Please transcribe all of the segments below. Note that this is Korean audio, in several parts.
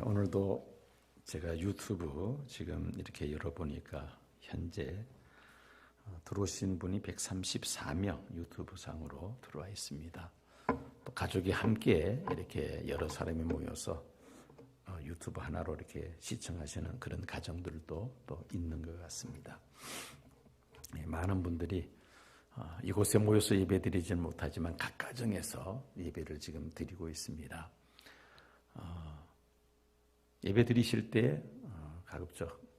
오늘도 제가 유튜브 지금 이렇게 열어보니까 현재 들어오신 분이 134명 유튜브 상으로 들어와 있습니다. 또 가족이 함께 이렇게 여러 사람이 모여서 유튜브 하나로 이렇게 시청하시는 그런 가정들도 또 있는 것 같습니다. 많은 분들이 이곳에 모여서 예배드리지는 못하지만 각 가정에서 예배를 지금 드리고 있습니다. 예배 드리실 때 가급적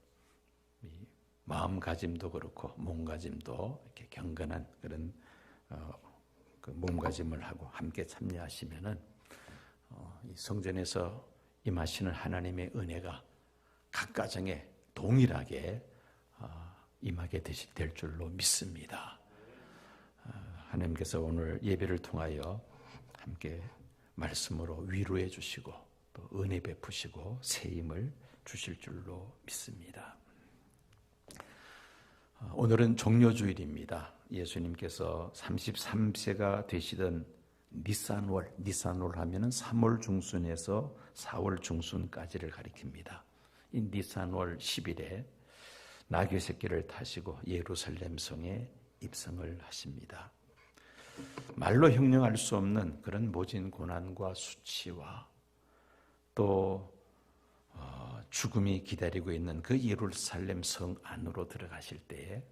마음가짐도 그렇고 몸가짐도 이렇게 경건한 그런 그 몸가짐을 하고 함께 참여하시면은 이 성전에서 임하시는 하나님의 은혜가 각 가정에 동일하게 임하게 될 줄로 믿습니다. 하나님께서 오늘 예배를 통하여 함께 말씀으로 위로해 주시고 또 은혜 베푸시고 새 힘을 주실 줄로 믿습니다. 오늘은 종려주일입니다. 예수님께서 33세가 되시던 니산월 하면은 3월 중순에서 4월 중순까지를 가리킵니다. 이 니산월 10일에 나귀 새끼를 타시고 예루살렘 성에 입성을 하십니다. 말로 형용할 수 없는 그런 모진 고난과 수치와 또 죽음이 기다리고 있는 그 예루살렘 성 안으로 들어가실 때에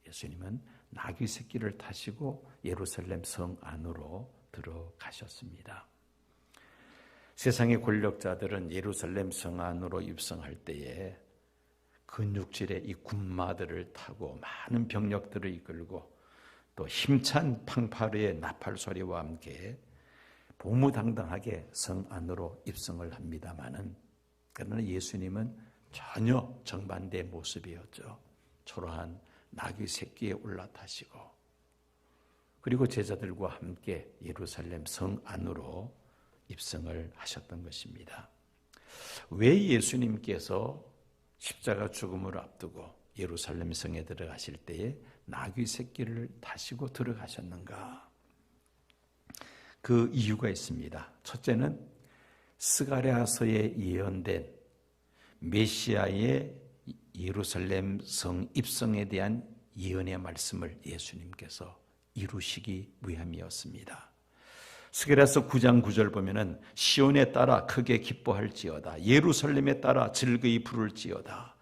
예수님은 나귀 새끼를 타시고 예루살렘 성 안으로 들어가셨습니다. 세상의 권력자들은 예루살렘 성 안으로 입성할 때에 근육질의 이 군마들을 타고 많은 병력들을 이끌고 또 힘찬 팡파르의 나팔 소리와 함께 보무당당하게 성 안으로 입성을 합니다마는 그러나 예수님은 전혀 정반대의 모습이었죠. 초라한 나귀 새끼에 올라타시고 그리고 제자들과 함께 예루살렘 성 안으로 입성을 하셨던 것입니다. 왜 예수님께서 십자가 죽음을 앞두고 예루살렘 성에 들어가실 때에 나귀 새끼를 타시고 들어가셨는가? 그 이유가 있습니다. 첫째는 스가랴서에 예언된 메시아의 예루살렘 성 입성에 대한 예언의 말씀을 예수님께서 이루시기 위함이었습니다. 스가랴서 9장 9절 보면은 시온에 따라 크게 기뻐할지어다 예루살렘에 따라 즐거이 부를지어다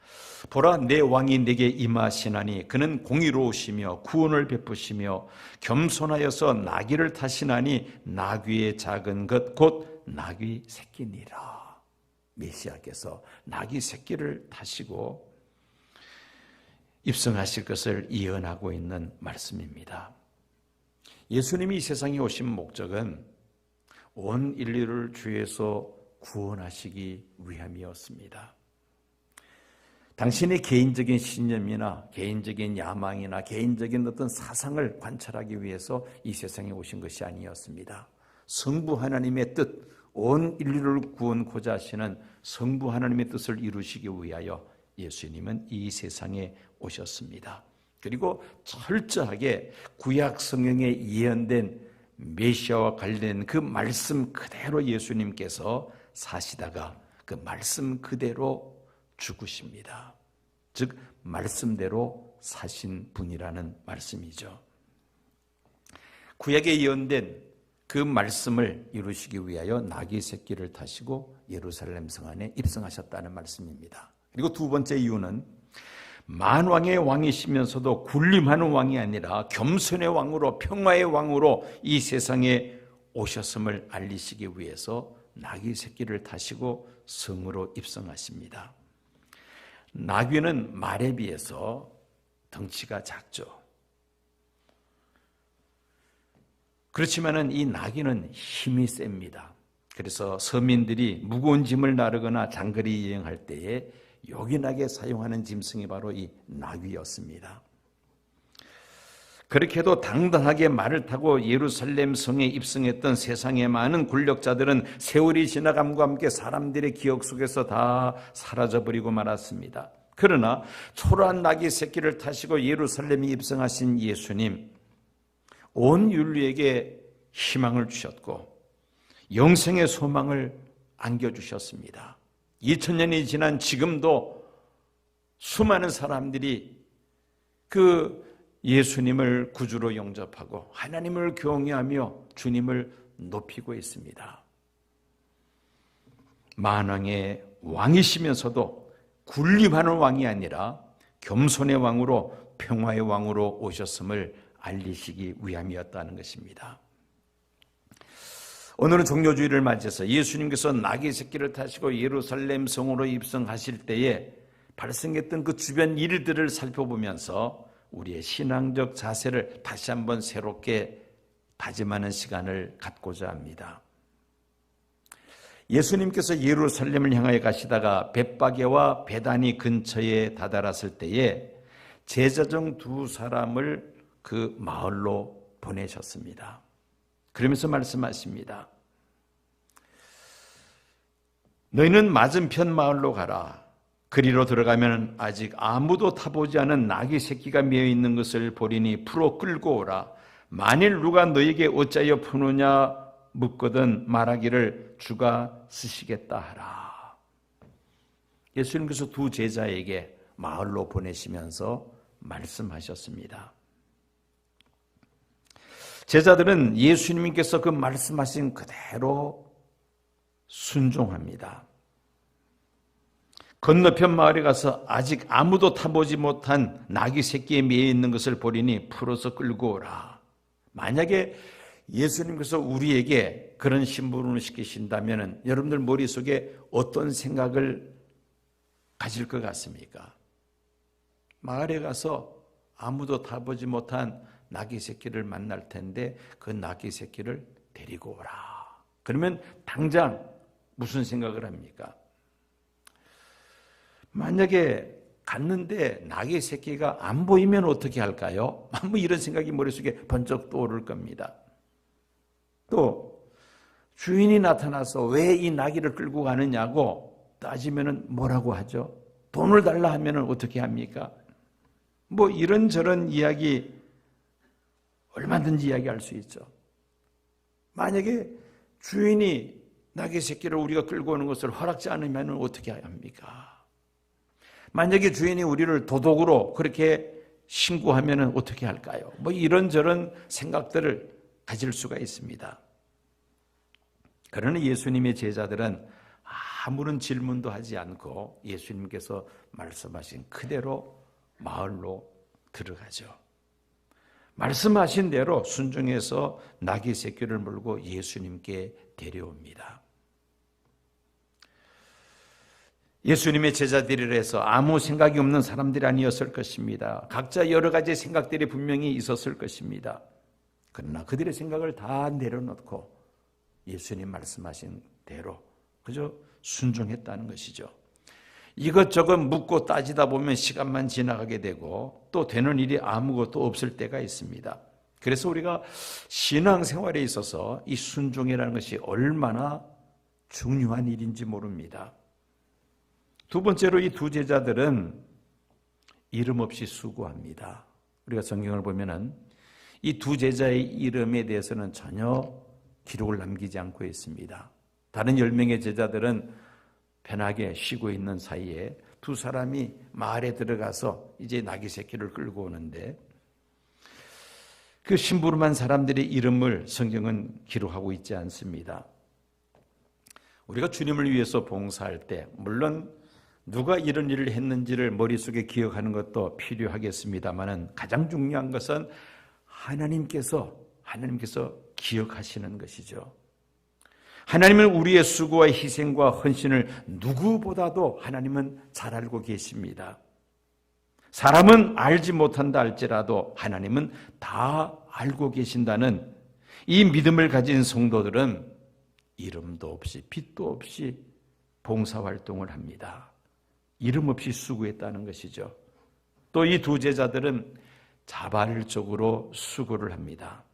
보라 내 왕이 내게 임하시나니 그는 공의로우시며 구원을 베푸시며 겸손하여서 나귀를 타시나니 나귀의 작은 것 곧 나귀 새끼니라. 메시아께서 나귀 새끼를 타시고 입성하실 것을 예언하고 있는 말씀입니다. 예수님이 이 세상에 오신 목적은 온 인류를 죄에서 구원하시기 위함이었습니다. 당신의 개인적인 신념이나 개인적인 야망이나 개인적인 어떤 사상을 관철하기 위해서 이 세상에 오신 것이 아니었습니다. 성부 하나님의 뜻, 온 인류를 구원코자 하시는 성부 하나님의 뜻을 이루시기 위하여 예수님은 이 세상에 오셨습니다. 그리고 철저하게 구약 성경에 예언된 메시아와 관련된 그 말씀 그대로 예수님께서 사시다가 그 말씀 그대로 죽으십니다. 즉 말씀대로 사신 분이라는 말씀이죠. 구약에 예언된 그 말씀을 이루시기 위하여 나귀 새끼를 타시고 예루살렘 성 안에 입성하셨다는 말씀입니다. 그리고 두 번째 이유는 만왕의 왕이시면서도 군림하는 왕이 아니라 겸손의 왕으로 평화의 왕으로 이 세상에 오셨음을 알리시기 위해서 나귀 새끼를 타시고 성으로 입성하십니다. 나귀는 말에 비해서 덩치가 작죠. 그렇지만은 이 나귀는 힘이 셉니다. 그래서 서민들이 무거운 짐을 나르거나 장거리 여행할 때에 요긴하게 사용하는 짐승이 바로 이 나귀였습니다. 그렇게도 당당하게 말을 타고 예루살렘 성에 입성했던 세상의 많은 권력자들은 세월이 지나감과 함께 사람들의 기억 속에서 다 사라져버리고 말았습니다. 그러나 초라한 나귀 새끼를 타시고 예루살렘에 입성하신 예수님, 온 인류에게 희망을 주셨고 영생의 소망을 안겨주셨습니다. 2000년이 지난 지금도 수많은 사람들이 그 예수님을 구주로 영접하고 하나님을 경외하며 주님을 높이고 있습니다. 만왕의 왕이시면서도 군림하는 왕이 아니라 겸손의 왕으로 평화의 왕으로 오셨음을 알리시기 위함이었다는 것입니다. 오늘은 종료주일을 맞이해서 예수님께서 나귀 새끼를 타시고 예루살렘 성으로 입성하실 때에 발생했던 그 주변 일들을 살펴보면서 우리의 신앙적 자세를 다시 한번 새롭게 다짐하는 시간을 갖고자 합니다. 예수님께서 예루살렘을 향하여 가시다가 벳바게와 베다니 근처에 다다랐을 때에 제자 중 두 사람을 그 마을로 보내셨습니다. 그러면서 말씀하십니다. 너희는 맞은편 마을로 가라. 그리로 들어가면 아직 아무도 타보지 않은 나귀 새끼가 매어 있는 것을 보리니 풀어 끌고 오라. 만일 누가 너에게 어찌하여 푸느냐 묻거든 말하기를 주가 쓰시겠다 하라. 예수님께서 두 제자에게 마을로 보내시면서 말씀하셨습니다. 제자들은 예수님께서 그 말씀하신 그대로 순종합니다. 건너편 마을에 가서 아직 아무도 타보지 못한 나귀 새끼에 매여 있는 것을 보리니 풀어서 끌고 오라. 만약에 예수님께서 우리에게 그런 심부름을 시키신다면 여러분들 머릿속에 어떤 생각을 가질 것 같습니까? 마을에 가서 아무도 타보지 못한 나귀 새끼를 만날 텐데 그 나귀 새끼를 데리고 오라. 그러면 당장 무슨 생각을 합니까? 만약에 갔는데 나귀 새끼가 안 보이면 어떻게 할까요? 뭐 이런 생각이 머릿속에 번쩍 떠오를 겁니다. 또 주인이 나타나서 왜 이 나귀를 끌고 가느냐고 따지면 뭐라고 하죠? 돈을 달라 하면 어떻게 합니까? 뭐 이런저런 이야기 얼마든지 이야기할 수 있죠. 만약에 주인이 나귀 새끼를 우리가 끌고 오는 것을 허락지 않으면 어떻게 합니까? 만약에 주인이 우리를 도둑으로 그렇게 신고하면 어떻게 할까요? 뭐 이런저런 생각들을 가질 수가 있습니다. 그러나 예수님의 제자들은 아무런 질문도 하지 않고 예수님께서 말씀하신 그대로 마을로 들어가죠. 말씀하신 대로 순종해서 나귀 새끼를 물고 예수님께 데려옵니다. 예수님의 제자들이라서 아무 생각이 없는 사람들이 아니었을 것입니다. 각자 여러 가지 생각들이 분명히 있었을 것입니다. 그러나 그들의 생각을 다 내려놓고 예수님 말씀하신 대로 그저 순종했다는 것이죠. 이것저것 묻고 따지다 보면 시간만 지나가게 되고 또 되는 일이 아무것도 없을 때가 있습니다. 그래서 우리가 신앙생활에 있어서 이 순종이라는 것이 얼마나 중요한 일인지 모릅니다. 두 번째로 이 두 제자들은 이름 없이 수고합니다. 우리가 성경을 보면은 이 두 제자의 이름에 대해서는 전혀 기록을 남기지 않고 있습니다. 다른 10명의 제자들은 편하게 쉬고 있는 사이에 두 사람이 마을에 들어가서 이제 나귀 새끼를 끌고 오는데 그 심부름한 사람들의 이름을 성경은 기록하고 있지 않습니다. 우리가 주님을 위해서 봉사할 때 물론 누가 이런 일을 했는지를 머릿속에 기억하는 것도 필요하겠습니다만 가장 중요한 것은 하나님께서 기억하시는 것이죠. 하나님은 우리의 수고와 희생과 헌신을 누구보다도 하나님은 잘 알고 계십니다. 사람은 알지 못한다 할지라도 하나님은 다 알고 계신다는 이 믿음을 가진 성도들은 이름도 없이 빛도 없이 봉사활동을 합니다. 이름 없이 수고했다는 것이죠. 또 이 두 제자들은 자발적으로 수고를 합니다.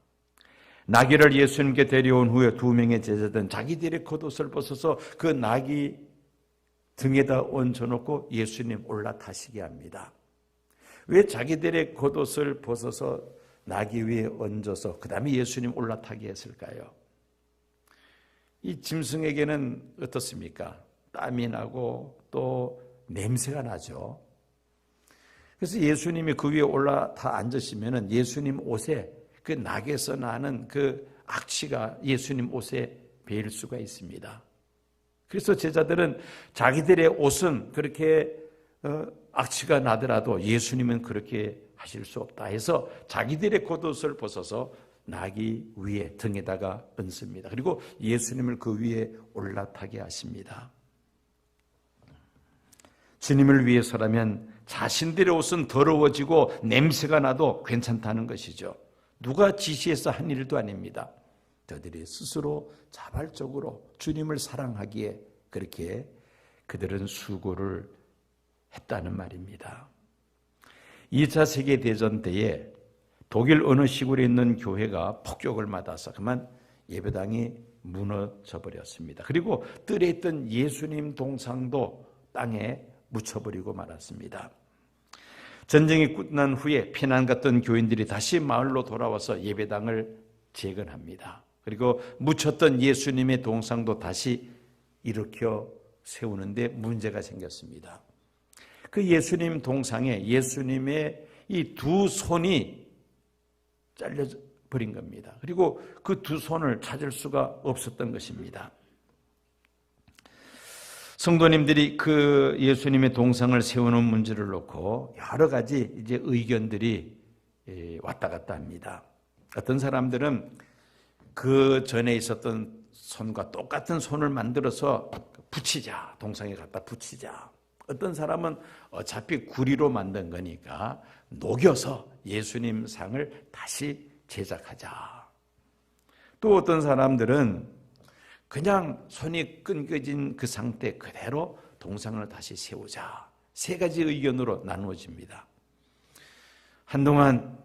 나귀를 예수님께 데려온 후에 두 명의 제자들은 자기들의 겉옷을 벗어서 그 나귀 등에다 얹어놓고 예수님 올라타시게 합니다. 왜 자기들의 겉옷을 벗어서 나귀 위에 얹어서 그 다음에 예수님 올라타게 했을까요? 이 짐승에게는 어떻습니까? 땀이 나고 또 냄새가 나죠. 그래서 예수님이 그 위에 올라타 앉으시면은 예수님 옷에 그 낙에서 나는 그 악취가 예수님 옷에 배일 수가 있습니다. 그래서 제자들은 자기들의 옷은 그렇게 악취가 나더라도 예수님은 그렇게 하실 수 없다 해서 자기들의 겉옷을 벗어서 나귀 위에 등에다가 얹습니다. 그리고 예수님을 그 위에 올라타게 하십니다. 주님을 위해서라면 자신들의 옷은 더러워지고 냄새가 나도 괜찮다는 것이죠. 누가 지시해서 한 일도 아닙니다. 저들이 스스로 자발적으로 주님을 사랑하기에 그렇게 그들은 수고를 했다는 말입니다. 2차 세계대전 때에 독일 어느 시골에 있는 교회가 폭격을 맞아서 그만 예배당이 무너져 버렸습니다. 그리고 뜰에 있던 예수님 동상도 땅에 묻혀버리고 말았습니다. 전쟁이 끝난 후에 피난 갔던 교인들이 다시 마을로 돌아와서 예배당을 재건합니다. 그리고 묻혔던 예수님의 동상도 다시 일으켜 세우는데 문제가 생겼습니다. 그 예수님 동상에 예수님의 이 두 손이 잘려 버린 겁니다. 그리고 그 두 손을 찾을 수가 없었던 것입니다. 성도님들이 그 예수님의 동상을 세우는 문제를 놓고 여러 가지 이제 의견들이 왔다 갔다 합니다. 어떤 사람들은 그 전에 있었던 손과 똑같은 손을 만들어서 붙이자, 동상에 갖다 붙이자. 어떤 사람은 어차피 구리로 만든 거니까 녹여서 예수님 상을 다시 제작하자. 또 어떤 사람들은 그냥 손이 끊겨진 그 상태 그대로 동상을 다시 세우자. 세 가지 의견으로 나누어집니다. 한동안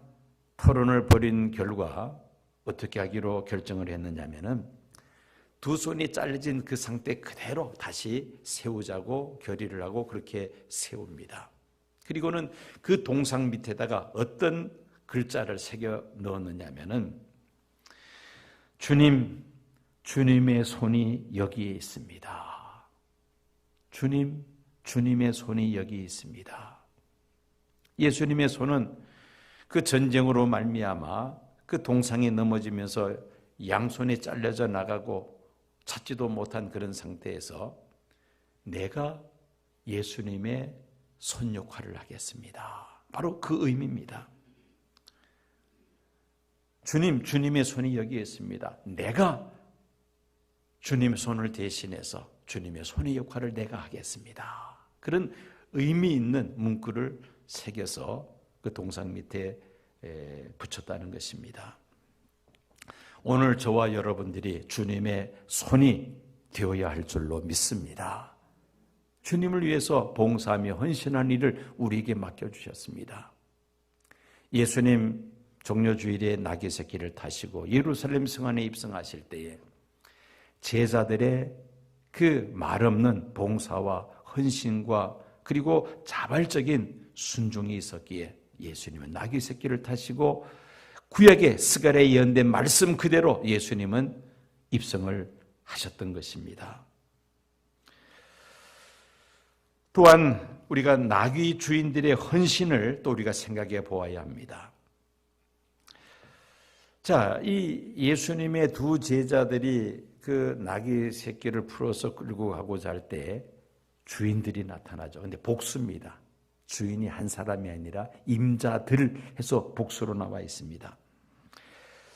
토론을 벌인 결과 어떻게 하기로 결정을 했느냐면은 두 손이 잘려진 그 상태 그대로 다시 세우자고 결의를 하고 그렇게 세웁니다. 그리고는 그 동상 밑에다가 어떤 글자를 새겨 넣었느냐면은 주님의 손이 여기에 있습니다. 주님의 손이 여기 있습니다. 예수님의 손은 그 전쟁으로 말미암아 그 동상에 넘어지면서 양손이 잘려져 나가고 찾지도 못한 그런 상태에서 내가 예수님의 손 역할을 하겠습니다. 바로 그 의미입니다. 주님의 손이 여기에 있습니다. 내가 주님의 손을 대신해서 주님의 손의 역할을 내가 하겠습니다. 그런 의미 있는 문구를 새겨서 그 동상 밑에 붙였다는 것입니다. 오늘 저와 여러분들이 주님의 손이 되어야 할 줄로 믿습니다. 주님을 위해서 봉사하며 헌신한 일을 우리에게 맡겨주셨습니다. 예수님 종려주일에 나귀 새끼를 타시고 예루살렘 성안에 입성하실 때에 제자들의 그 말없는 봉사와 헌신과 그리고 자발적인 순종이 있었기에 예수님은 나귀 새끼를 타시고 구약의 스가랴에 예언된 말씀 그대로 예수님은 입성을 하셨던 것입니다. 또한 우리가 나귀 주인들의 헌신을 또 우리가 생각해 보아야 합니다. 자, 이 예수님의 두 제자들이 그 나귀 새끼를 풀어서 끌고 가고자 할 때 주인들이 나타나죠. 근데 복수입니다. 주인이 한 사람이 아니라 임자들 해서 복수로 나와 있습니다.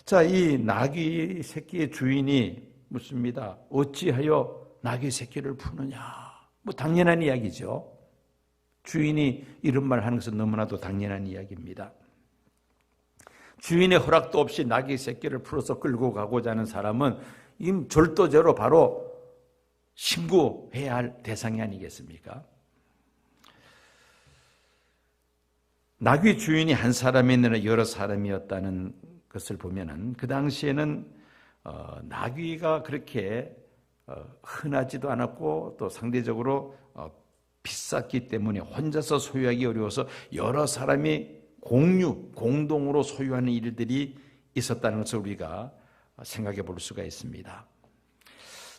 자, 이 나귀 새끼의 주인이 묻습니다. 어찌하여 나귀 새끼를 푸느냐? 뭐 당연한 이야기죠. 주인이 이런 말 하는 것은 너무나도 당연한 이야기입니다. 주인의 허락도 없이 나귀 새끼를 풀어서 끌고 가고자 하는 사람은 절도죄로 바로 신고해야 할 대상이 아니겠습니까? 나귀 주인이 한 사람이 아니라 여러 사람이었다는 것을 보면은 그 당시에는 나귀가 그렇게 흔하지도 않았고 또 상대적으로 비쌌기 때문에 혼자서 소유하기 어려워서 여러 사람이 공동으로 소유하는 일들이 있었다는 것을 우리가 생각해 볼 수가 있습니다.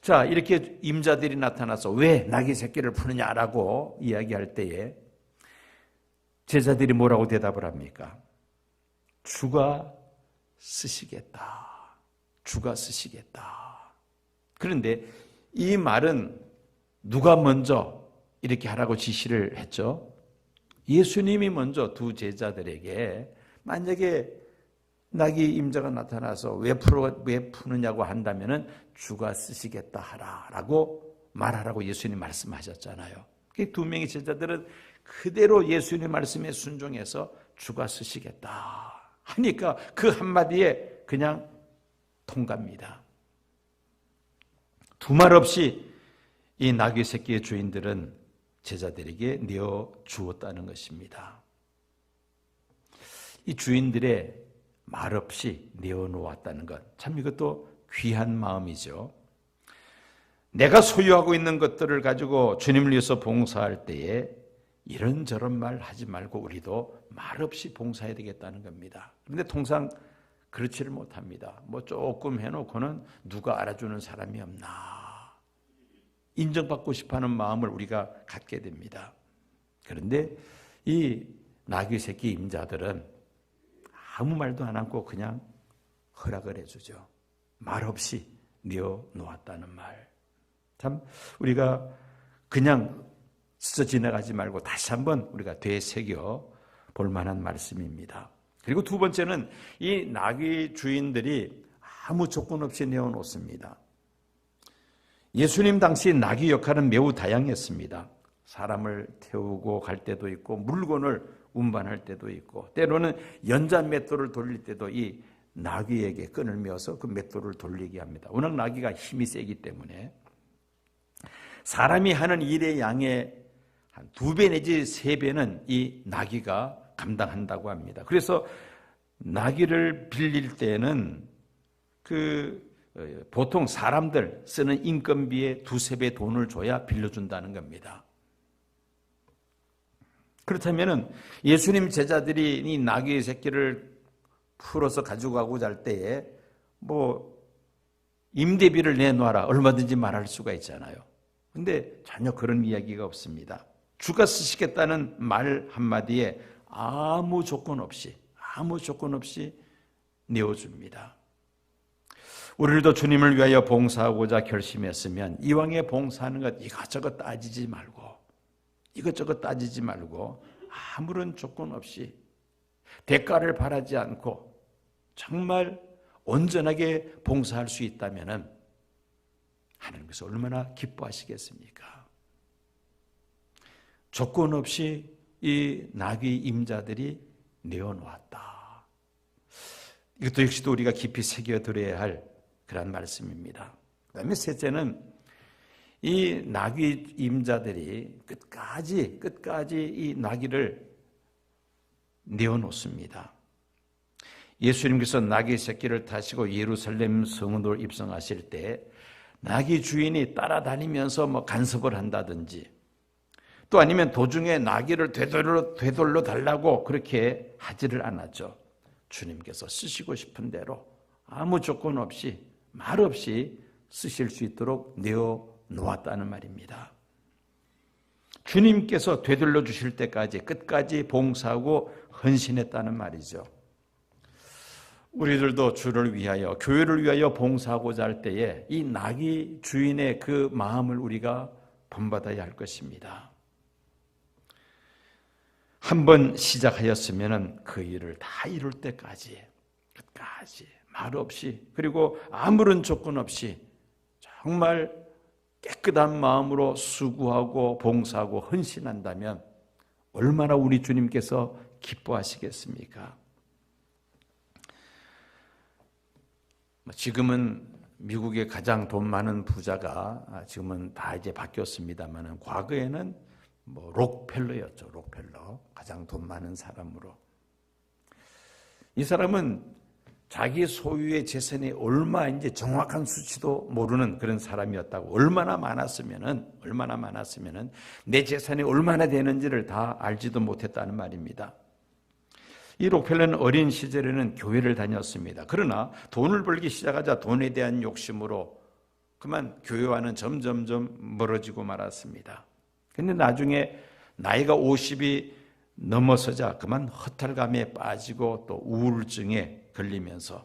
자, 이렇게 임자들이 나타나서 왜 나귀 새끼를 푸느냐라고 이야기할 때에 제자들이 뭐라고 대답을 합니까? 주가 쓰시겠다. 주가 쓰시겠다. 그런데 이 말은 누가 먼저 이렇게 하라고 지시를 했죠? 예수님이 먼저 두 제자들에게 만약에 나귀 임자가 나타나서 왜 푸느냐고 한다면은 주가 쓰시겠다 하라라고 말하라고 예수님 말씀하셨잖아요. 그 두 명의 제자들은 그대로 예수님 말씀에 순종해서 주가 쓰시겠다 하니까 그 한마디에 그냥 통갑니다. 두말 없이 이 나귀 새끼의 주인들은 제자들에게 내어 주었다는 것입니다. 이 주인들의 말 없이 내어 놓았다는 것, 참 이것도 귀한 마음이죠. 내가 소유하고 있는 것들을 가지고 주님을 위해서 봉사할 때에 이런저런 말 하지 말고 우리도 말 없이 봉사해야 되겠다는 겁니다. 그런데 통상 그렇지를 못합니다. 뭐 조금 해놓고는 누가 알아주는 사람이 없나, 인정받고 싶어하는 마음을 우리가 갖게 됩니다. 그런데 이 나귀 새끼 임자들은 아무 말도 안 하고 그냥 허락을 해주죠. 말 없이 내어 놓았다는 말. 참 우리가 그냥 스쳐 지나가지 말고 다시 한번 우리가 되새겨 볼 만한 말씀입니다. 그리고 두 번째는 이 나귀 주인들이 아무 조건 없이 내어 놓습니다. 예수님 당시 나귀 역할은 매우 다양했습니다. 사람을 태우고 갈 때도 있고 물건을 운반할 때도 있고 때로는 연자 맷돌을 돌릴 때도 이 나귀에게 끈을 메어서 그 맷돌을 돌리게 합니다. 워낙 나귀가 힘이 세기 때문에 사람이 하는 일의 양의 한 2배 내지 3배는 이 나귀가 감당한다고 합니다. 그래서 나귀를 빌릴 때는 보통 사람들 쓰는 인건비의 2~3배 돈을 줘야 빌려준다는 겁니다. 그렇다면 예수님 제자들이 이 나귀의 새끼를 풀어서 가지고 가고자 할 때에 임대비를 내놔라 얼마든지 말할 수가 있잖아요. 그런데 전혀 그런 이야기가 없습니다. 주가 쓰시겠다는 말 한마디에 아무 조건 없이 내어줍니다. 우리들도 주님을 위하여 봉사하고자 결심했으면 이왕에 봉사하는 것 이것저것 따지지 말고 아무런 조건 없이 대가를 바라지 않고 정말 온전하게 봉사할 수 있다면 하나님께서 얼마나 기뻐하시겠습니까? 조건 없이 이 나귀 임자들이 내어놓았다. 이것도 역시도 우리가 깊이 새겨들어야 할 그런 말씀입니다. 그 다음에 셋째는 이 나귀 임자들이 끝까지 이 나귀를 내어놓습니다. 예수님께서 나귀 새끼를 타시고 예루살렘 성으로 입성하실 때 나귀 주인이 따라다니면서 간섭을 한다든지 또 아니면 도중에 나귀를 되돌려 달라고 그렇게 하지를 않았죠. 주님께서 쓰시고 싶은 대로 아무 조건 없이 말 없이 쓰실 수 있도록 내어 놓았다는 말입니다. 주님께서 되돌려 주실 때까지 끝까지 봉사하고 헌신했다는 말이죠. 우리들도 주를 위하여 교회를 위하여 봉사하고자 할 때에 이 나귀 주인의 그 마음을 우리가 본받아야 할 것입니다. 한번 시작하였으면 그 일을 다 이룰 때까지 끝까지 말 없이 그리고 아무런 조건 없이 정말 깨끗한 마음으로 수고하고 봉사하고 헌신한다면 얼마나 우리 주님께서 기뻐하시겠습니까? 지금은 미국의 가장 돈 많은 부자가 지금은 다 이제 바뀌었습니다만 과거에는 록펠러였죠. 록펠러. 가장 돈 많은 사람으로. 이 사람은 자기 소유의 재산이 얼마인지 정확한 수치도 모르는 그런 사람이었다고. 얼마나 많았으면은 내 재산이 얼마나 되는지를 다 알지도 못했다는 말입니다. 이 록펠러는 어린 시절에는 교회를 다녔습니다. 그러나 돈을 벌기 시작하자 돈에 대한 욕심으로 그만 교회와는 점점점 멀어지고 말았습니다. 그런데 나중에 나이가 50이 넘어서자 그만 허탈감에 빠지고 또 우울증에 걸리면서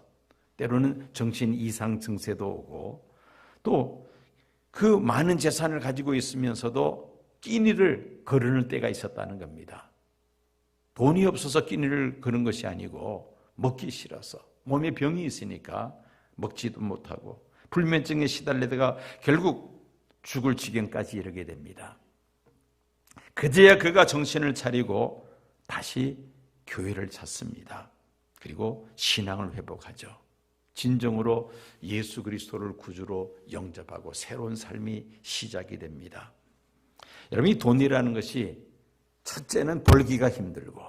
때로는 정신 이상 증세도 오고 또 그 많은 재산을 가지고 있으면서도 끼니를 거르는 때가 있었다는 겁니다. 돈이 없어서 끼니를 거는 것이 아니고 먹기 싫어서 몸에 병이 있으니까 먹지도 못하고 불면증에 시달리다가 결국 죽을 지경까지 이르게 됩니다. 그제야 그가 정신을 차리고 다시 교회를 찾습니다. 그리고 신앙을 회복하죠. 진정으로 예수 그리스도를 구주로 영접하고 새로운 삶이 시작이 됩니다. 여러분, 이 돈이라는 것이 첫째는 벌기가 힘들고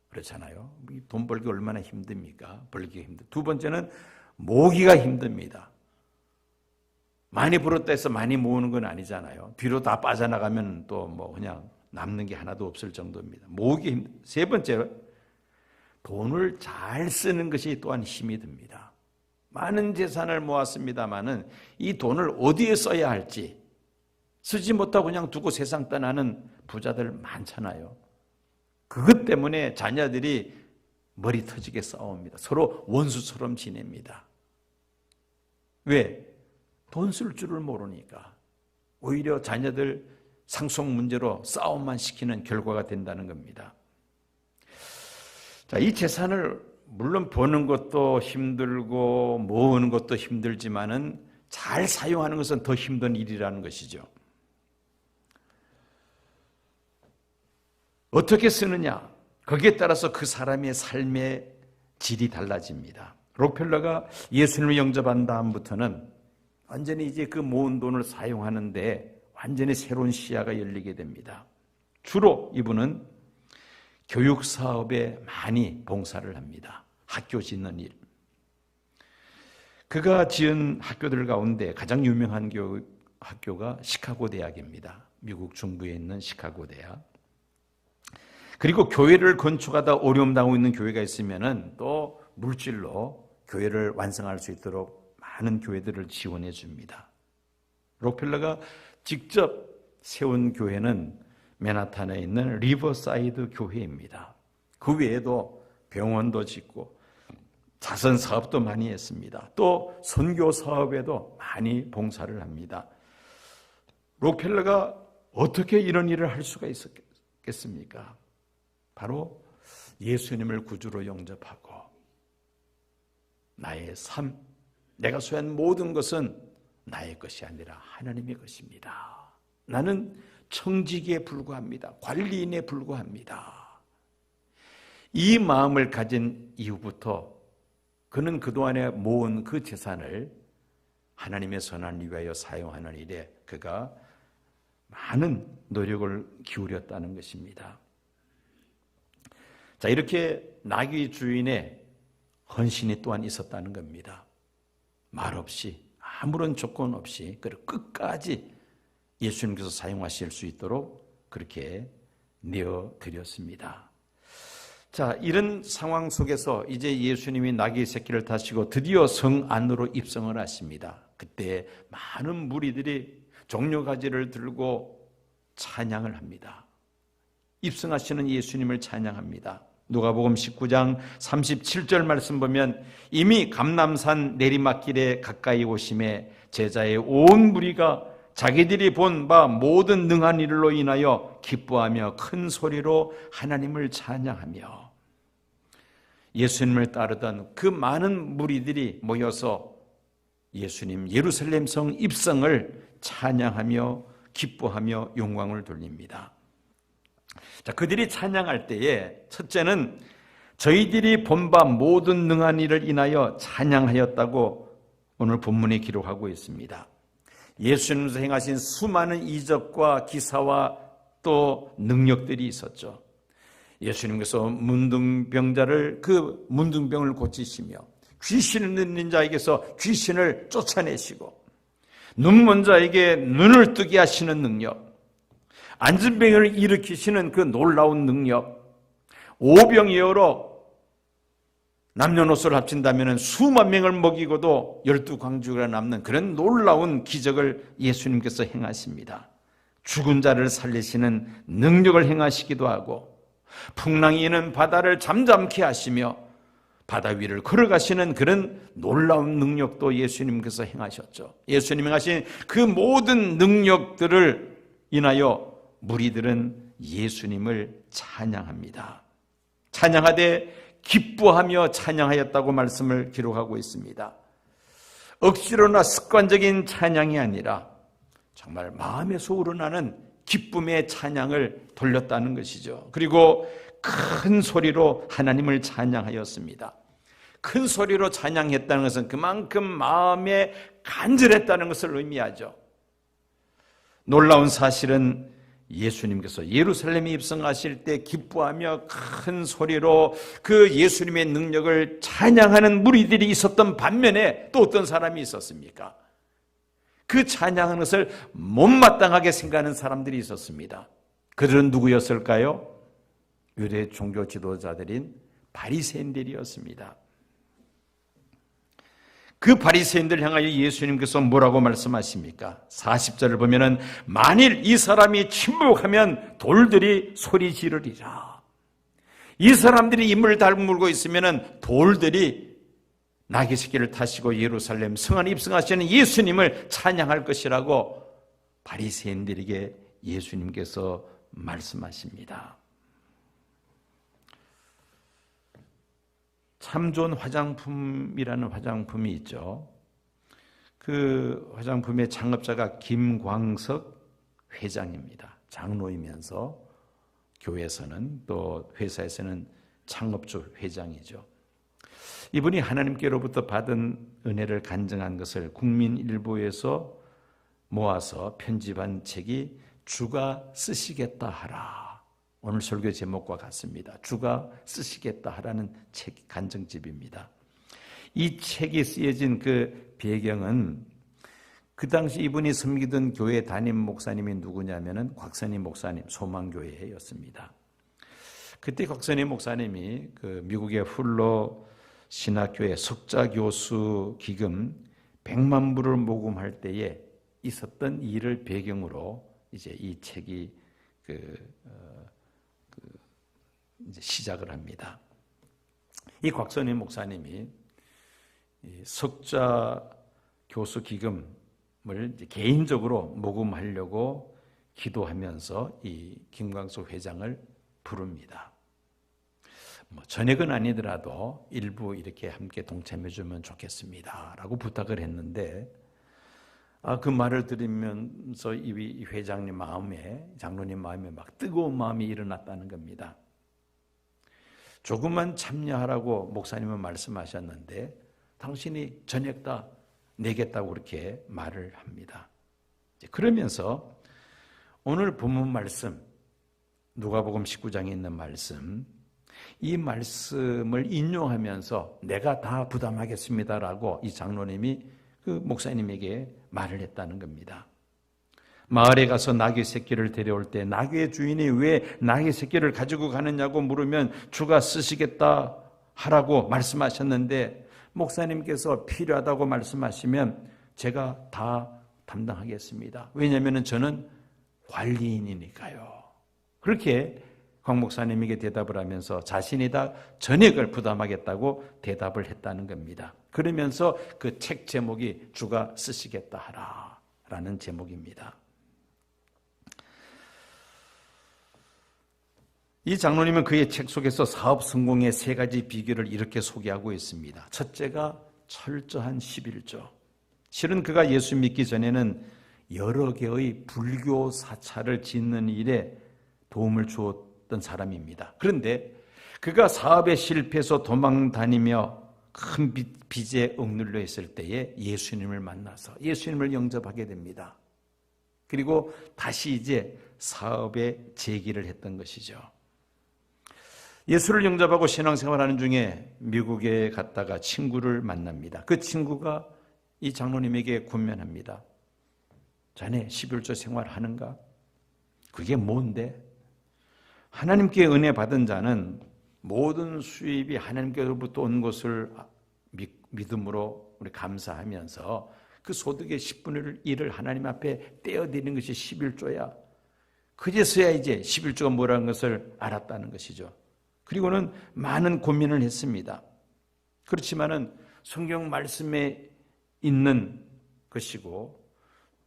그렇잖아요. 돈 벌기 얼마나 힘듭니까? 벌기가 힘들고. 두 번째는 모으기가 힘듭니다. 많이 벌었다 해서 많이 모으는 건 아니잖아요. 뒤로 다 빠져나가면 또 그냥 남는 게 하나도 없을 정도입니다. 모으기 힘들. 세 번째로 돈을 잘 쓰는 것이 또한 힘이 듭니다. 많은 재산을 모았습니다마는 이 돈을 어디에 써야 할지 쓰지 못하고 그냥 두고 세상 떠나는 부자들 많잖아요. 그것 때문에 자녀들이 머리 터지게 싸웁니다. 서로 원수처럼 지냅니다. 왜? 돈 쓸 줄을 모르니까. 오히려 자녀들 상속 문제로 싸움만 시키는 결과가 된다는 겁니다. 자, 이 재산을 물론 버는 것도 힘들고 모으는 것도 힘들지만은 잘 사용하는 것은 더 힘든 일이라는 것이죠. 어떻게 쓰느냐? 거기에 따라서 그 사람의 삶의 질이 달라집니다. 록펠러가 예수님을 영접한 다음부터는 완전히 이제 그 모은 돈을 사용하는데 완전히 새로운 시야가 열리게 됩니다. 주로 이분은 교육 사업에 많이 봉사를 합니다. 학교 짓는 일. 그가 지은 학교들 가운데 가장 유명한 학교가 시카고 대학입니다. 미국 중부에 있는 시카고 대학. 그리고 교회를 건축하다 어려움 당하고 있는 교회가 있으면은 또 물질로 교회를 완성할 수 있도록 많은 교회들을 지원해 줍니다. 록펠러가 직접 세운 교회는 맨하탄에 있는 리버사이드 교회입니다. 그 외에도 병원도 짓고 자선 사업도 많이 했습니다. 또 선교 사업에도 많이 봉사를 합니다. 록펠러가 어떻게 이런 일을 할 수가 있었겠습니까? 바로 예수님을 구주로 영접하고 나의 삶, 내가 소유한 모든 것은 나의 것이 아니라 하나님의 것입니다. 나는 청지기에 불과합니다. 관리인에 불과합니다. 이 마음을 가진 이후부터 그는 그동안에 모은 그 재산을 하나님의 선한을 위하여 사용하는 일에 그가 많은 노력을 기울였다는 것입니다. 자, 이렇게 나귀 주인의 헌신이 또한 있었다는 겁니다. 말없이 아무런 조건 없이 끝까지 예수님께서 사용하실 수 있도록 그렇게 내어드렸습니다. 자, 이런 상황 속에서 이제 예수님이 나귀 새끼를 타시고 드디어 성 안으로 입성을 하십니다. 그때 많은 무리들이 종려가지를 들고 찬양을 합니다. 입성하시는 예수님을 찬양합니다. 누가복음 19장 37절 말씀 보면 이미 감람산 내리막길에 가까이 오심에 제자의 온 무리가 자기들이 본 바 모든 능한 일로 인하여 기뻐하며 큰 소리로 하나님을 찬양하며 예수님을 따르던 그 많은 무리들이 모여서 예수님 예루살렘 성 입성을 찬양하며 기뻐하며 영광을 돌립니다. 자, 그들이 찬양할 때에 첫째는 저희들이 본 바 모든 능한 일을 인하여 찬양하였다고 오늘 본문에 기록하고 있습니다. 예수님께서 행하신 수많은 이적과 기사와 또 능력들이 있었죠. 예수님께서 문둥병자를 그 문둥병을 고치시며 귀신을 듣는 자에게서 귀신을 쫓아내시고 눈먼 자에게 눈을 뜨게 하시는 능력, 안진병을 일으키시는 그 놀라운 능력, 오병이어로 남녀노소를 합친다면 수만 명을 먹이고도 12광주가 남는 그런 놀라운 기적을 예수님께서 행하십니다. 죽은 자를 살리시는 능력을 행하시기도 하고 풍랑이 있는 바다를 잠잠케 하시며 바다 위를 걸어가시는 그런 놀라운 능력도 예수님께서 행하셨죠. 예수님이 하신 그 모든 능력들을 인하여 무리들은 예수님을 찬양합니다. 찬양하되 기뻐하며 찬양하였다고 말씀을 기록하고 있습니다. 억지로나 습관적인 찬양이 아니라 정말 마음에서 우러나는 기쁨의 찬양을 돌렸다는 것이죠. 그리고 큰 소리로 하나님을 찬양하였습니다. 큰 소리로 찬양했다는 것은 그만큼 마음에 간절했다는 것을 의미하죠. 놀라운 사실은 예수님께서 예루살렘에 입성하실 때 기뻐하며 큰 소리로 그 예수님의 능력을 찬양하는 무리들이 있었던 반면에 또 어떤 사람이 있었습니까? 그 찬양하는 것을 못마땅하게 생각하는 사람들이 있었습니다. 그들은 누구였을까요? 유대 종교 지도자들인 바리새인들이었습니다. 그 바리새인들 향하여 예수님께서 뭐라고 말씀하십니까? 40절을 보면은 만일 이 사람이 침묵하면 돌들이 소리 지르리라. 이 사람들이 입을 다물고 있으면은 돌들이 나귀 새끼를 타시고 예루살렘 성 안에 입성하시는 예수님을 찬양할 것이라고 바리새인들에게 예수님께서 말씀하십니다. 참 좋은 화장품이라는 화장품이 있죠. 그 화장품의 창업자가 김광석 회장입니다. 장로이면서 교회에서는 또 회사에서는 창업주 회장이죠. 이분이 하나님께로부터 받은 은혜를 간증한 것을 국민일보에서 모아서 편집한 책이 주가 쓰시겠다 하라. 오늘 설교 제목과 같습니다. 주가 쓰시겠다 하라는 책 간증집입니다. 이 책이 쓰여진 그 배경은 그 당시 이분이 섬기던 교회 담임 목사님이 누구냐면은 곽선임 목사님, 소망교회였습니다. 그때 곽선임 목사님이 그 미국의 훌로 신학교회 석자교수 기금 100만 불을 모금할 때에 있었던 일을 배경으로 이제 이 책이 이제 시작을 합니다. 이 곽선임 목사님이 석자 교수 기금을 이제 개인적으로 모금하려고 기도하면서 이 김광석 회장을 부릅니다. 전액은 아니더라도 일부 이렇게 함께 동참해주면 좋겠습니다라고 부탁을 했는데, 그 말을 들으면서 이 회장님 마음에, 장로님 마음에 막 뜨거운 마음이 일어났다는 겁니다. 조금만 참여하라고 목사님은 말씀하셨는데 당신이 전액 다 내겠다고 그렇게 말을 합니다. 그러면서 오늘 본문 말씀, 누가복음 19장에 있는 말씀, 이 말씀을 인용하면서 내가 다 부담하겠습니다라고 이 장로님이 그 목사님에게 말을 했다는 겁니다. 마을에 가서 나귀 새끼를 데려올 때 나귀의 주인이 왜 나귀 새끼를 가지고 가느냐고 물으면 주가 쓰시겠다 하라고 말씀하셨는데, 목사님께서 필요하다고 말씀하시면 제가 다 담당하겠습니다. 왜냐하면 저는 관리인이니까요. 그렇게 곽 목사님에게 대답을 하면서 자신이 다 전액을 부담하겠다고 대답을 했다는 겁니다. 그러면서 그 책 제목이 주가 쓰시겠다 하라라는 제목입니다. 이 장로님은 그의 책 속에서 사업 성공의 3가지 비결을 이렇게 소개하고 있습니다. 첫째가 철저한 11조. 실은 그가 예수 믿기 전에는 여러 개의 불교 사찰을 짓는 일에 도움을 주었던 사람입니다. 그런데 그가 사업에 실패해서 도망 다니며 큰 빚에 억눌려 있을 때에 예수님을 만나서 예수님을 영접하게 됩니다. 그리고 다시 이제 사업에 재기를 했던 것이죠. 예수를 영접하고 신앙생활하는 중에 미국에 갔다가 친구를 만납니다. 그 친구가 이 장로님에게 권면합니다. 자네 11조 생활하는가? 그게 뭔데? 하나님께 은혜 받은 자는 모든 수입이 하나님께로부터 온 것을 믿음으로 우리 감사하면서 그 소득의 10분의 1을 하나님 앞에 떼어드리는 것이 11조야. 그제서야 이제 11조가 뭐라는 것을 알았다는 것이죠. 그리고는 많은 고민을 했습니다. 그렇지만은 성경 말씀에 있는 것이고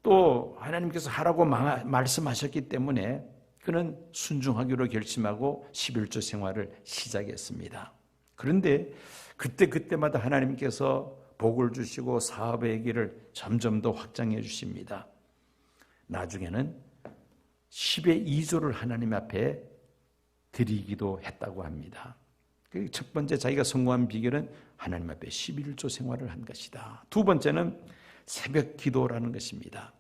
또 하나님께서 하라고 말씀하셨기 때문에 그는 순종하기로 결심하고 11조 생활을 시작했습니다. 그런데 그때마다 하나님께서 복을 주시고 사업의 길을 점점 더 확장해 주십니다. 나중에는 10의 2조를 하나님 앞에 드리기도 했다고 합니다. 첫 번째 자기가 성공한 비결은 하나님 앞에 11조 생활을 한 것이다. 두 번째는 새벽 기도라는 것입니다.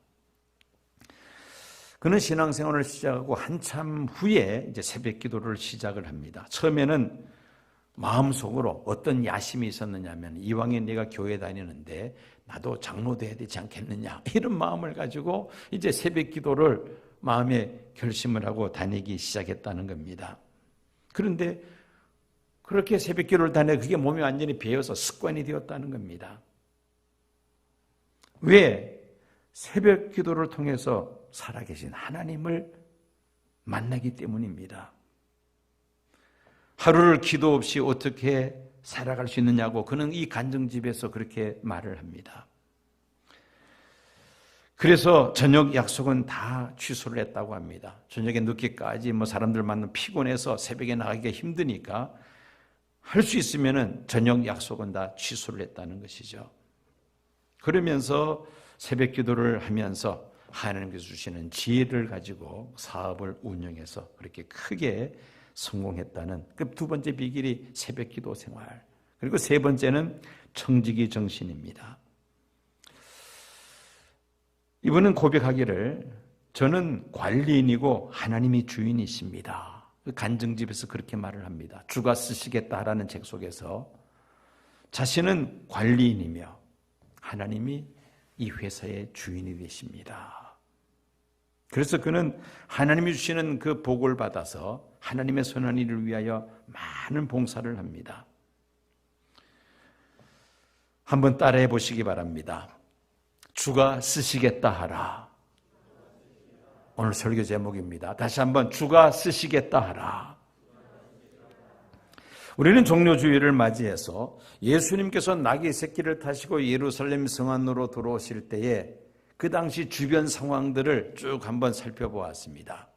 그는 신앙생활을 시작하고 한참 후에 이제 새벽 기도를 시작을 합니다. 처음에는 마음속으로 어떤 야심이 있었느냐면 이왕에 내가 교회 다니는데 나도 장로 돼야 되지 않겠느냐 이런 마음을 가지고 이제 새벽 기도를 마음에 결심을 하고 다니기 시작했다는 겁니다. 그런데 그렇게 새벽 기도를 다녀 그게 몸이 완전히 배어서 습관이 되었다는 겁니다. 왜? 새벽 기도를 통해서 살아계신 하나님을 만나기 때문입니다. 하루를 기도 없이 어떻게 살아갈 수 있느냐고 그는 이 간증집에서 그렇게 말을 합니다. 그래서 저녁 약속은 다 취소를 했다고 합니다. 저녁에 늦게까지 사람들 만나면 피곤해서 새벽에 나가기가 힘드니까 할 수 있으면은 저녁 약속은 다 취소를 했다는 것이죠. 그러면서 새벽 기도를 하면서 하나님께서 주시는 지혜를 가지고 사업을 운영해서 그렇게 크게 성공했다는 그 두 번째 비결이 새벽 기도 생활. 그리고 세 번째는 청지기 정신입니다. 이분은 고백하기를 저는 관리인이고 하나님이 주인이십니다. 간증집에서 그렇게 말을 합니다. 주가 쓰시겠다라는 책 속에서 자신은 관리인이며 하나님이 이 회사의 주인이 되십니다. 그래서 그는 하나님이 주시는 그 복을 받아서 하나님의 선한 일을 위하여 많은 봉사를 합니다. 한번 따라해 보시기 바랍니다. 주가 쓰시겠다 하라. 오늘 설교 제목입니다. 다시 한번 주가 쓰시겠다 하라. 우리는 종료주일을 맞이해서 예수님께서 나귀 새끼를 타시고 예루살렘 성 안으로 들어오실 때에 그 당시 주변 상황들을 쭉 한번 살펴보았습니다.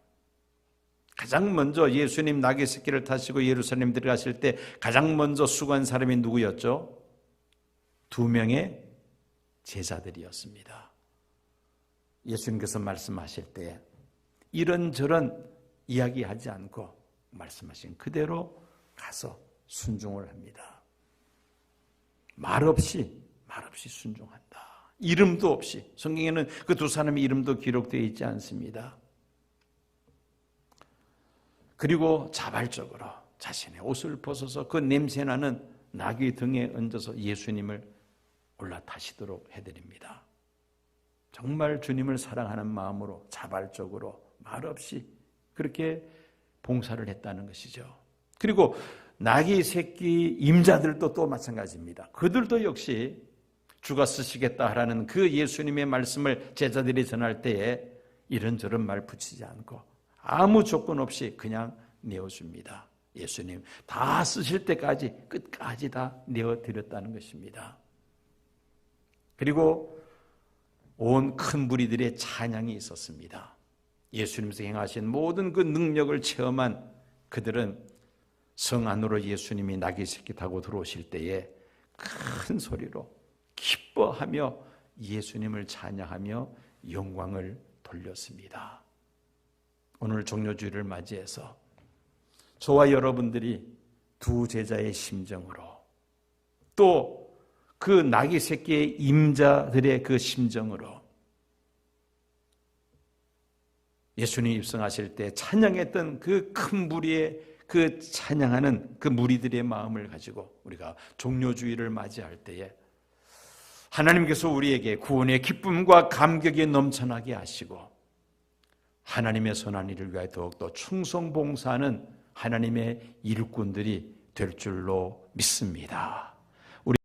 가장 먼저 예수님 나귀 새끼를 타시고 예루살렘 들어가실 때 가장 먼저 수고한 사람이 누구였죠? 2명의 제자들이었습니다. 예수님께서 말씀하실 때 이런저런 이야기하지 않고 말씀하신 그대로 가서 순종을 합니다. 말없이 순종한다. 이름도 없이. 성경에는 그 두 사람의 이름도 기록되어 있지 않습니다. 그리고 자발적으로 자신의 옷을 벗어서 그 냄새나는 나귀 등에 얹어서 예수님을 올라타시도록 해드립니다. 정말 주님을 사랑하는 마음으로 자발적으로 말없이 그렇게 봉사를 했다는 것이죠. 그리고 나귀 새끼 임자들도 또 마찬가지입니다. 그들도 역시 주가 쓰시겠다 하라는 그 예수님의 말씀을 제자들이 전할 때에 이런저런 말 붙이지 않고 아무 조건 없이 그냥 내어줍니다. 예수님 다 쓰실 때까지 끝까지 다 내어드렸다는 것입니다. 그리고 온 큰 무리들의 찬양이 있었습니다. 예수님께서 행하신 모든 그 능력을 체험한 그들은 성 안으로 예수님이 나귀 새끼 타고 들어오실 때에 큰 소리로 기뻐하며 예수님을 찬양하며 영광을 돌렸습니다. 오늘 종료주일을 맞이해서 저와 여러분들이 두 제자의 심정으로 또 그 나귀 새끼의 임자들의 그 심정으로 예수님 입성하실 때 찬양했던 그 큰 무리의 그 찬양하는 그 무리들의 마음을 가지고 우리가 종료주의를 맞이할 때에 하나님께서 우리에게 구원의 기쁨과 감격이 넘쳐나게 하시고 하나님의 선한 일을 위하여 더욱더 충성봉사하는 하나님의 일꾼들이 될 줄로 믿습니다.